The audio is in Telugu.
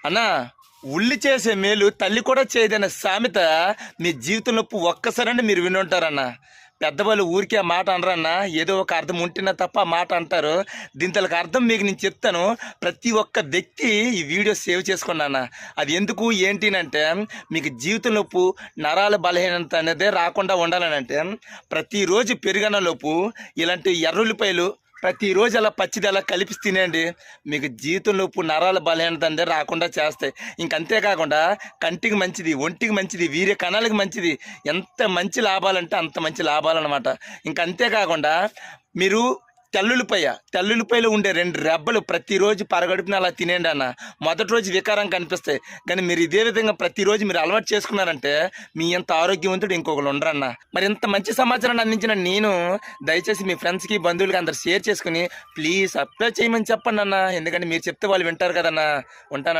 అన్నా, ఉల్లి చేసే మేలు తల్లి కూడా చేయదన్న సామెత మీ జీవితంలో ఒక్కసారంటే మీరు వినుంటారన్న. పెద్దవాళ్ళు ఊరికే ఆ మాట అనరన్నా, ఏదో ఒక అర్థం ఉంటేనే తప్ప ఆ మాట అంటారు. దీంట్లోకి అర్థం మీకు నేను చెప్తాను. ప్రతి ఒక్క వ్యక్తి ఈ వీడియో సేవ్ చేసుకున్నాను. అది ఎందుకు ఏంటి అంటే, మీకు జీవితంలోపు నరాల బలహీనత అనేది రాకుండా ఉండాలనంటే, ప్రతిరోజు పెరుగన్నలోపు ఇలాంటి ఎర్రుల్లిపాయలు ప్రతిరోజు అలా పచ్చిది అలా కలిపి తినండి. మీకు జీవితంలోపు నరాల బలహీనత అనేది రాకుండా చేస్తాయి. ఇంకంతేకాకుండా కంటికి మంచిది, ఒంటికి మంచిది, వీర్య కణాలకు మంచిది. ఎంత మంచి లాభాలంటే అంత మంచి లాభాలన్నమాట. ఇంకంతేకాకుండా మీరు తెల్లుల్లిపాయలో ఉండే 2 రెబ్బలు ప్రతిరోజు పరగడుపున అలా తినేయండి అన్న. మొదటి రోజు వికారం కనిపిస్తాయి, కానీ మీరు ఇదే విధంగా ప్రతిరోజు మీరు అలవాటు చేసుకున్నారంటే మీ ఎంత ఆరోగ్యవంతుడు ఇంకొకరు ఉండరన్న. మరి ఇంత మంచి సమాచారాన్ని అందించిన నేను దయచేసి మీ ఫ్రెండ్స్కి, బంధువులకి అందరు షేర్ చేసుకుని ప్లీజ్ సబ్స్క్రైబ్ చేయమని చెప్పండి అన్న. ఎందుకంటే మీరు చెప్తే వాళ్ళు వింటారు కదన్నా. ఉంటాను.